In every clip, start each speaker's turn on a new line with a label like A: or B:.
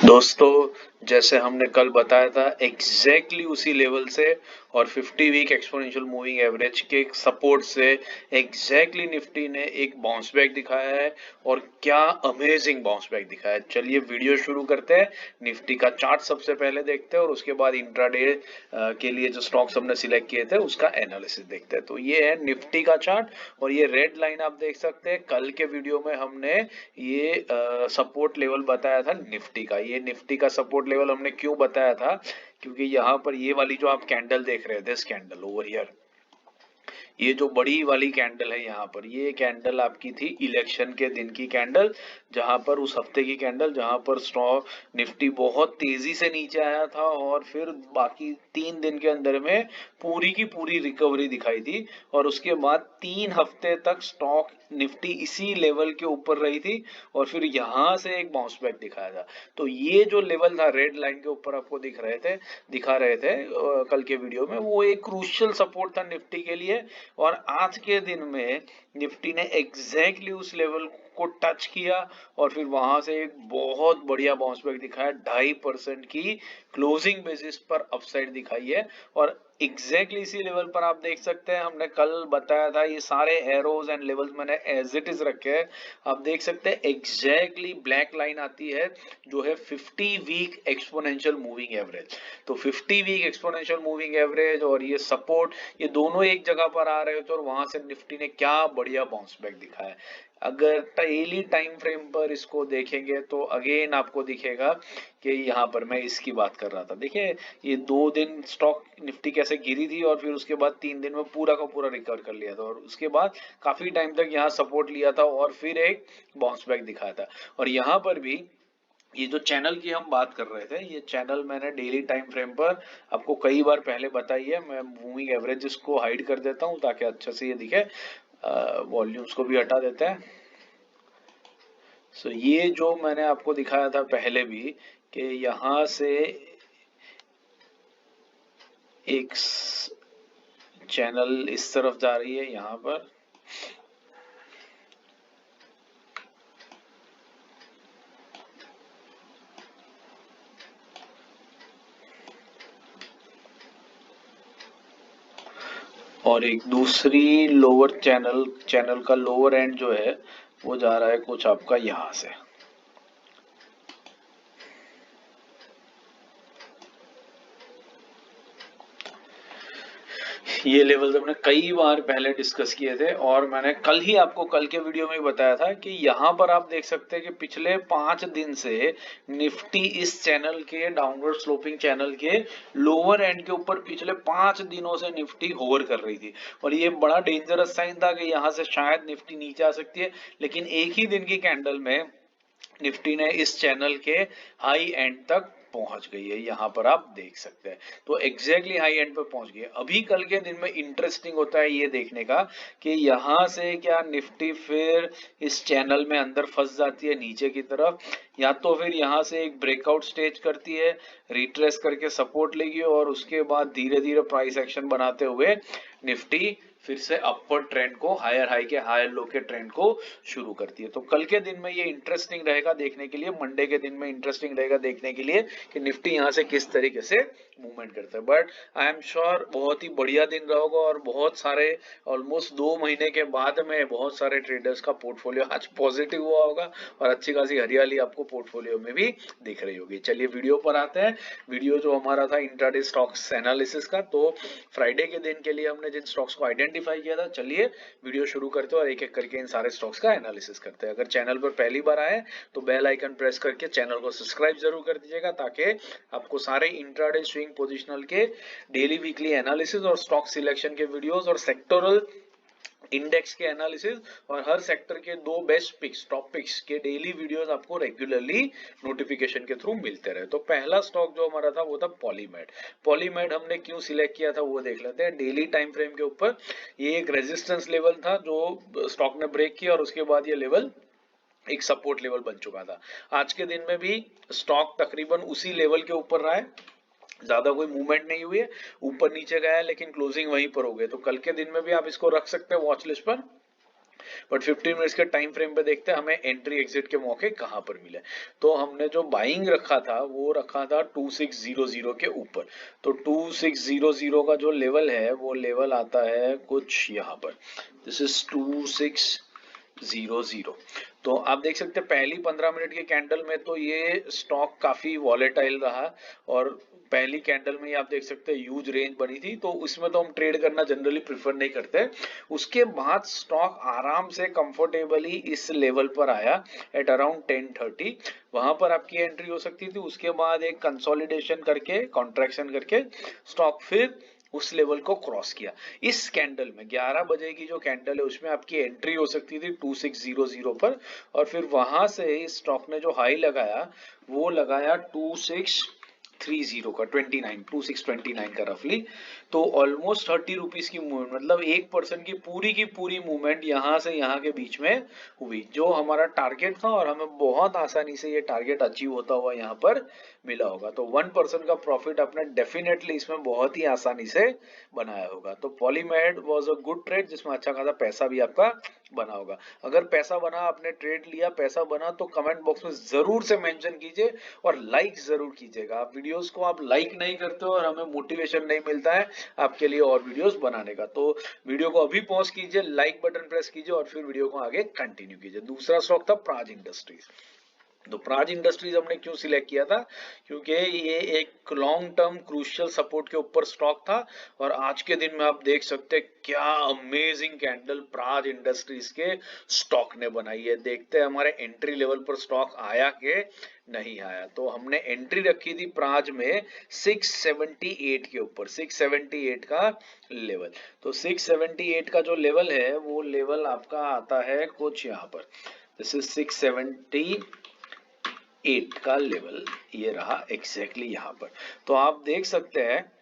A: दोस्तों, जैसे हमने कल बताया था एग्जैक्टली उसी लेवल से और 50 वीक एक्सपोनेंशियल मूविंग एवरेज के सपोर्ट से एग्जैक्टली निफ्टी ने एक बाउंस बैक दिखाया है और क्या अमेजिंग बाउंस बैक दिखाया है। चलिए वीडियो शुरू करते हैं। निफ्टी का चार्ट सबसे पहले देखते हैं और उसके बाद इंट्राडे के लिए जो स्टॉक्स हमने सिलेक्ट किए थे उसका एनालिसिस देखते हैं। तो ये है निफ्टी का चार्ट और ये रेड लाइन आप देख सकते हैं। कल के वीडियो में हमने ये सपोर्ट लेवल बताया था निफ्टी का। ये निफ्टी का सपोर्ट लेवल हमने क्यों बताया था, क्योंकि यहाँ पर ये वाली जो आप कैंडल देख रहे थे, दिस कैंडल ओवर हियर, ये जो बड़ी वाली कैंडल है यहाँ पर, ये कैंडल आपकी थी इलेक्शन के दिन की कैंडल, जहां पर उस हफ्ते की कैंडल जहां पर स्टॉक निफ्टी बहुत तेजी से नीचे आया था और फिर बाकी 3 दिन के अंदर में पूरी की पूरी रिकवरी दिखाई थी और उसके बाद 3 हफ्ते तक स्टॉक निफ्टी इसी लेवल के ऊपर रही थी और फिर यहाँ से एक बाउंस बैक दिखाया था। तो ये जो लेवल था रेड लाइन के ऊपर आपको दिखा रहे थे कल के वीडियो में, वो एक क्रूशियल सपोर्ट था निफ्टी के लिए और आज के दिन में निफ्टी ने एग्जैक्टली उस लेवल को टच किया और फिर वहां से एक बहुत बढ़िया बाउंस बैक दिखाया। 2.5% की क्लोजिंग बेसिस पर अपसाइड दिखाई है और एग्जैक्टली इसी लेवल पर आप देख सकते हैं। हमने कल बताया था ये सारे एरोज एंड लेवल्स मैंने एज इट इज रखे हैं। आप देख सकते हैं एग्जैक्टली ब्लैक लाइन आती है जो है 50 वीक एक्सपोनेंशियल मूविंग एवरेज। तो 50 वीक एक्सपोनेंशियल मूविंग एवरेज और ये सपोर्ट, ये दोनों एक जगह पर आ रहे थे और वहां से निफ्टी ने क्या बढ़िया बाउंस बैक दिखाया है। अगर डेली टाइम फ्रेम पर इसको देखेंगे तो अगेन आपको दिखेगा कि यहाँ पर मैं इसकी बात कर रहा था। देखिए ये 2 दिन स्टॉक निफ्टी कैसे गिरी थी और फिर उसके बाद 3 दिन में पूरा का पूरा रिकवर कर लिया था और उसके बाद काफी टाइम तक यहाँ सपोर्ट लिया था और फिर एक बाउंस बैक दिखाया था। और यहाँ पर भी ये जो चैनल की हम बात कर रहे थे, ये चैनल मैंने डेली टाइम फ्रेम पर आपको कई बार पहले बताई है। मैं मूविंग एवरेजेस को हाइड कर देता हूँ ताकि अच्छे से ये दिखे। वॉल्यूम्स को भी हटा देते हैं। सो ये जो मैंने आपको दिखाया था पहले भी कि यहाँ से एक चैनल इस तरफ जा रही है यहाँ पर, और एक दूसरी लोअर चैनल का लोअर एंड जो है वो जा रहा है कुछ आपका यहाँ से। ये लेवल हमने कई बार पहले डिस्कस किए थे और मैंने कल ही आपको कल के वीडियो में बताया था कि यहाँ पर आप देख सकते हैं कि पिछले 5 दिन से निफ्टी इस चैनल के डाउनवर्ड स्लोपिंग चैनल के लोअर एंड के ऊपर पिछले 5 दिनों से निफ्टी होवर कर रही थी और ये बड़ा डेंजरस साइन था कि यहाँ से शायद निफ्टी नीचे आ सकती है। लेकिन एक ही दिन की कैंडल में निफ्टी ने इस चैनल के हाई एंड तक पहुंच गई है, यहाँ पर आप देख सकते हैं। तो एग्जैक्टली हाई एंड पर पहुंच गई है। अभी कल के दिन में इंटरेस्टिंग होता है ये देखने का कि यहाँ से क्या निफ्टी फिर इस चैनल में अंदर फंस जाती है नीचे की तरफ, या तो फिर यहाँ से एक ब्रेकआउट स्टेज करती है, रिट्रेस करके सपोर्ट लेगी और उसके बाद धीरे धीरे प्राइस एक्शन बनाते हुए निफ्टी फिर से अपवर्ड ट्रेंड को, हायर हाई के हायर लो के ट्रेंड को शुरू करती है। तो कल के दिन में ये इंटरेस्टिंग रहेगा देखने के लिए, मंडे के दिन में इंटरेस्टिंग रहेगा देखने के लिए कि निफ्टी यहाँ से किस तरीके से मूवमेंट करता है। बट आई एम श्योर बहुत ही बढ़िया दिन रहेगा और बहुत सारे, ऑलमोस्ट 2 महीने के बाद में बहुत सारे ट्रेडर्स का पोर्टफोलियो आज पॉजिटिव हुआ होगा और अच्छी खासी हरियाली आपको पोर्टफोलियो में भी दिख रही होगी। चलिए वीडियो पर आते हैं। वीडियो जो हमारा था इंट्राडे स्टॉक्स एनालिसिस का, तो फ्राइडे के दिन के लिए हमने जिन स्टॉक्स को आइडेंटिफाई किया था, चलिए वीडियो शुरू करते हैं और एक एक करके इन सारे स्टॉक्स का एनालिसिस करते हैं। अगर चैनल पर पहली बार आए तो बेल आइकन प्रेस करके चैनल को सब्सक्राइब जरूर कर दीजिएगा ताकि आपको सारे इंट्राडे स्विंग पोजिशनल के डेली वीकली एनालिसिस और स्टॉक सिलेक्शन के वीडियोस और सेक्टोरल इंडेक्स के एनालिसिस और हर सेक्टर के 2 बेस्ट पिक्स, टॉप पिक्स के डेली वीडियोस आपको रेगुलरली नोटिफिकेशन के थ्रू मिलते रहे। तो पहला स्टॉक जो हमारा था वो था पॉलीमेड। पॉलीमेड हमने क्यों सिलेक्ट किया था वो देख लेते हैं। डेली टाइम फ्रेम के ऊपर ये एक रेजिस्टेंस लेवल था जो स्टॉक ने ब्रेक किया और उसके बाद ये लेवल एक सपोर्ट लेवल बन चुका था। आज के दिन में भी स्टॉक तकरीबन उसी लेवल के ऊपर रहा है, ज्यादा कोई मूवमेंट नहीं हुई है, ऊपर नीचे गया है लेकिन क्लोजिंग वहीं पर हो गई। तो कल के दिन में भी आप इसको रख सकते हैं वॉच लिस्ट पर। बट 15 मिनट्स के टाइम फ्रेम पे देखते हैं हमें एंट्री एग्जिट के मौके कहाँ पर मिले। तो हमने जो बाइंग रखा था वो रखा था 2600 के ऊपर। तो 2600 का जो लेवल है वो लेवल आता है कुछ यहाँ पर, दिस इज 2600। तो आप देख सकते हैं पहली 15 मिनट के कैंडल में तो ये स्टॉक काफी वॉलेटाइल रहा, और पहली कैंडल में आप देख सकते हैं ह्यूज रेंज बनी थी, तो उसमें तो हम ट्रेड करना जनरली प्रेफर नहीं करते। उसके बाद स्टॉक आराम से कंफर्टेबली इस लेवल पर आया एट अराउंड 10:30, वहां पर आपकी एंट्री हो सकती थी। उसके बाद एक कंसोलिडेशन करके, कॉन्ट्रैक्शन करके स्टॉक फिर उस लेवल को क्रॉस किया। इस कैंडल में 11 बजे की जो कैंडल है उसमें आपकी एंट्री हो सकती थी 2600 पर, और फिर वहां से इस स्टॉक ने जो हाई लगाया वो लगाया 2630 का, 2629 का रफली। तो ऑलमोस्ट 30 रुपीज की मूवमेंट, मतलब 1% की पूरी मूवमेंट यहाँ से यहाँ के बीच में हुई, जो हमारा टारगेट था, और हमें बहुत आसानी से ये टारगेट अचीव होता हुआ यहाँ पर मिला होगा। तो 1% का प्रॉफिट आपने डेफिनेटली इसमें बहुत ही आसानी से बनाया होगा। तो पॉलीमेड वॉज अ गुड ट्रेड जिसमें अच्छा खासा पैसा भी आपका बना होगा। अगर पैसा बना, आपने ट्रेड लिया, पैसा बना, तो कमेंट बॉक्स में जरूर से मेंशन कीजिए और लाइक जरूर कीजिएगा। आप वीडियोस को आप लाइक नहीं करते हो और हमें मोटिवेशन नहीं मिलता है आपके लिए और वीडियोस बनाने का। तो वीडियो को अभी पॉज कीजिए, लाइक बटन प्रेस कीजिए और फिर वीडियो को आगे कंटिन्यू कीजिए। दूसरा स्टॉक था प्राज इंडस्ट्रीज। तो प्राज इंडस्ट्रीज हमने क्यों सिलेक्ट किया था, क्योंकि ये एक लॉन्ग टर्म क्रूशियल सपोर्ट के ऊपर स्टॉक था, और आज के दिन में आप देख सकते हैं क्या अमेजिंग कैंडल प्राज इंडस्ट्रीज के स्टॉक ने बनाई है। देखते हैं हमारे एंट्री लेवल पर स्टॉक आया कि नहीं आया। तो हमने एंट्री रखी थी प्राज में 678 के ऊपर, 678 का लेवल। तो 678 का जो लेवल है वो लेवल आपका आता है कुछ यहाँ पर, दिस इज 678 का लेवल, ये रहा एग्जैक्टली यहाँ पर। तो आप देख सकते हैं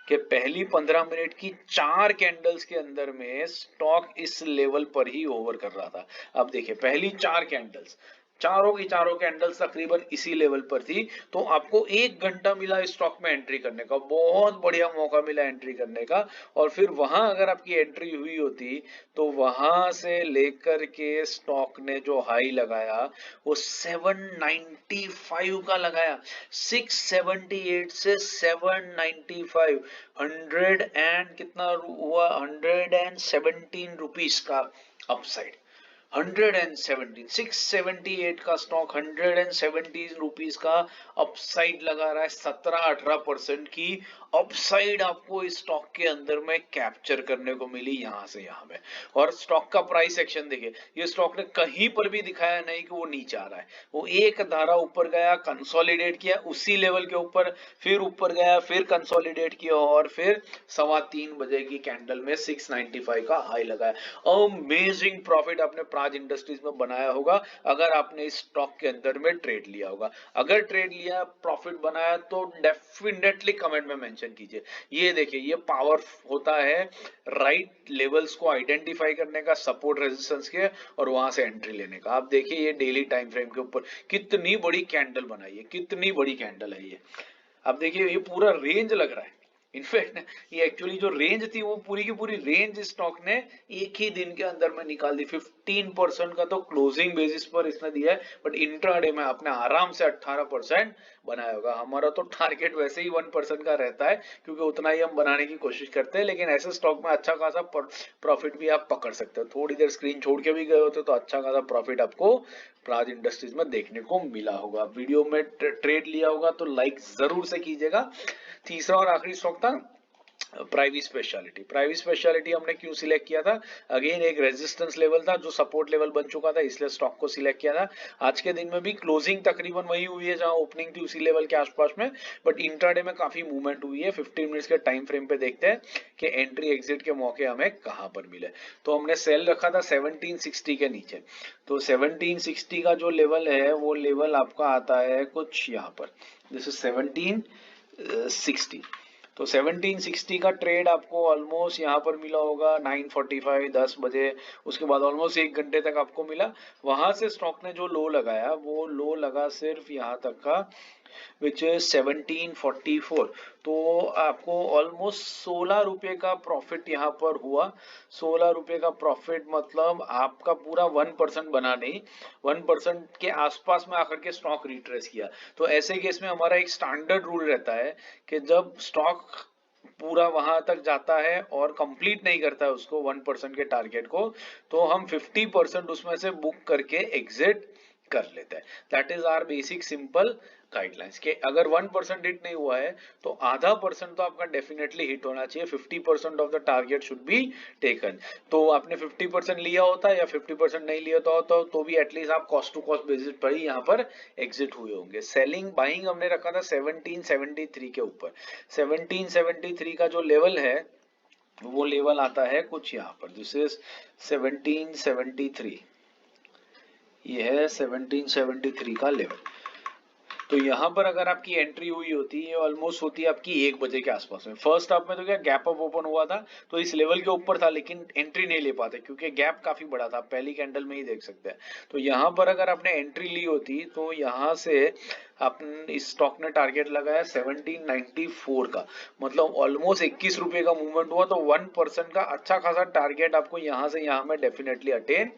A: कि पहली 15 मिनट की 4 कैंडल्स के अंदर में स्टॉक इस लेवल पर ही ओवर कर रहा था। अब देखिए पहली 4 कैंडल्स, चारों की चारों कैंडल्स तकरीबन इसी लेवल पर थी। तो आपको 1 घंटा मिला इस स्टॉक में एंट्री करने का, बहुत बढ़िया मौका मिला एंट्री करने का। और फिर वहां अगर आपकी एंट्री हुई होती तो वहां से लेकर के स्टॉक ने जो हाई लगाया वो 795 का लगाया। 678 से 795, 100 एंड कितना हुआ, 117 रुपीज का अपसाइड। 117, 678 का स्टॉक 117 रुपीज का अपसाइड लगा रहा है। 17-18% की अपसाइड आपको इस स्टॉक के अंदर में कैप्चर करने को मिली यहां से यहां में। और स्टॉक का प्राइस एक्शन देखिए, ये स्टॉक ने कहीं पर भी दिखाया नहीं कि वो नीचे आ रहा है। वो एक धारा ऊपर गया, कंसोलिडेट किया उसी लेवल के ऊपर, फिर ऊपर गया, फिर कंसोलिडेट किया, और फिर 3:15 बजे की कैंडल में 695 का हाई लगाया। अमेजिंग प्रॉफिट आपने प्राज इंडस्ट्रीज में बनाया होगा अगर आपने इस स्टॉक के अंदर में ट्रेड लिया होगा। अगर ट्रेड लिया, प्रॉफिट बनाया, तो डेफिनेटली कमेंट में मेंशन कीजिए। ये देखिए, ये पावर होता है राइट लेवल्स को आइडेंटिफाई करने का, सपोर्ट रेजिस्टेंस के, और वहां से एंट्री लेने का। आप देखिए ये डेली टाइम फ्रेम के ऊपर कितनी बड़ी कैंडल बनाई है, कितनी बड़ी कैंडल है ये। आप देखिए ये पूरा रेंज लग रहा है। इनफैक्ट ये एक्चुअली जो रेंज थी वो पूरी की पूरी रेंज स्टॉक ने एक ही दिन के अंदर में निकाल दी। 15% का तो क्लोजिंग बेसिस पर इसने दिया है, बट इंट्राडे में आपने आराम से 18% बनाया होगा। हमारा तो टारगेट वैसे ही 1% का रहता है, क्योंकि उतना ही हम बनाने की कोशिश करते हैं, लेकिन ऐसे स्टॉक में अच्छा खासा प्रॉफिट भी आप पकड़ सकते हो। थोड़ी देर स्क्रीन छोड़ के भी गए होते तो अच्छा खासा प्रॉफिट आपको प्राज इंडस्ट्रीज में देखने को मिला होगा। वीडियो में ट्रेड लिया होगा तो लाइक जरूर से कीजिएगा। तीसरा और आखिरी स्टॉक था प्राइवी स्पेशलिटी। प्राइवी स्पेशलिटी हमने क्यों सिलेक्ट किया था, अगेन एक रेजिस्टेंस लेवल था जो सपोर्ट लेवल बन चुका था, इसलिए स्टॉक को सिलेक्ट किया था। आज के दिन में भी क्लोजिंग तकरीबन वही हुई है जहां ओपनिंग थी, उसी लेवल के आसपास में, बट इंट्राडे में काफी मूवमेंट हुई है। 15 मिनट्स के टाइम फ्रेम पे देखते हैं कि एंट्री एग्जिट के मौके हमें कहां पर मिले। तो हमने सेल रखा था 1760 के नीचे। तो 1760 का जो लेवल है वो लेवल आपका आता है कुछ यहाँ पर, दिस इज 1760। तो 1760 का ट्रेड आपको ऑलमोस्ट यहाँ पर मिला होगा 9:45, 10 बजे। उसके बाद ऑलमोस्ट 1 घंटे तक आपको मिला। वहां से स्टॉक ने जो लो लगाया वो लो लगा सिर्फ यहाँ तक का, विच इज 1744। तो आपको ऑलमोस्ट 16 रुपए का प्रॉफिट यहाँ पर हुआ। 16 रुपए का प्रॉफिट मतलब आपका पूरा 1% बना नहीं, 1% के आसपास में आकर के स्टॉक रिट्रेस किया। तो ऐसे केस में हमारा एक स्टैंडर्ड रूल रहता है कि जब स्टॉक पूरा वहां तक जाता है और कंप्लीट नहीं करता है उसको 1% के टारगेट को, तो हम 50% उसमें से बुक करके एग्जिट कर लेते हैं। That is our basic simple guidelines के अगर 1% हिट नहीं हुआ है तो आधा परसेंट तो आपका डेफिनेटली हिट होना चाहिए। 50% of the target should be taken. तो आपने 50% लिया होता है या 50% नहीं लिया होता तो भी एटलीस्ट आप कॉस्ट टू कॉस्ट बेसिस पर ही यहाँ पर एग्जिट हुए होंगे। सेलिंग बाइंग हमने रखा था 1773 के ऊपर। 1773 का जो लेवल है वो लेवल आता है कुछ यहाँ पर, दिस इज 1773। ये है 1773 का लेवल। तो यहाँ पर अगर आपकी एंट्री हुई होती है ऑलमोस्ट होती है आपकी 1 बजे के आसपास में। फर्स्ट हाफ में तो क्या गैप अप ओपन हुआ था तो इस लेवल के ऊपर था, लेकिन एंट्री नहीं ले पाते क्योंकि गैप काफी बड़ा था, पहली कैंडल में ही देख सकते हैं। तो यहाँ पर अगर आपने एंट्री ली होती तो यहाँ से आपने इस स्टॉक ने टारगेट लगाया 1794 का, मतलब ऑलमोस्ट 21 रुपए का मूवमेंट हुआ। तो 1% का अच्छा खासा टारगेट आपको यहाँ से यहाँ में डेफिनेटली अटेन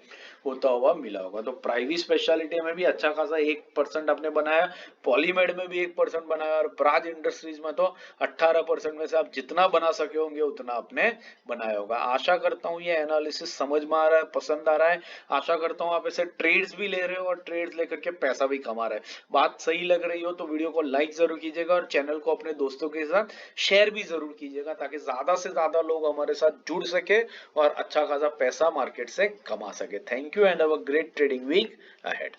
A: होता हुआ मिला होगा। तो प्राइवी स्पेशलिटी में भी अच्छा खासा 1% आपने बनाया, पॉलीमेड में भी 1% बनाया और प्राज इंडस्ट्रीज में तो 18% में से आप जितना बना सके होंगे उतना आपने बनाया होगा। आशा करता हूँ ये एनालिसिस समझ में आ रहा है, पसंद आ रहा है। आशा करता हूँ आप ऐसे ट्रेड्स भी ले रहे हो और ट्रेड्स लेकर के पैसा भी कमा रहे हैं। बात सही लग रही हो तो वीडियो को लाइक जरूर कीजिएगा और चैनल को अपने दोस्तों के साथ शेयर भी जरूर कीजिएगा ताकि ज्यादा से ज्यादा लोग हमारे साथ जुड़ सके और अच्छा खासा पैसा मार्केट से कमा सके। Thank you and have a great trading week ahead.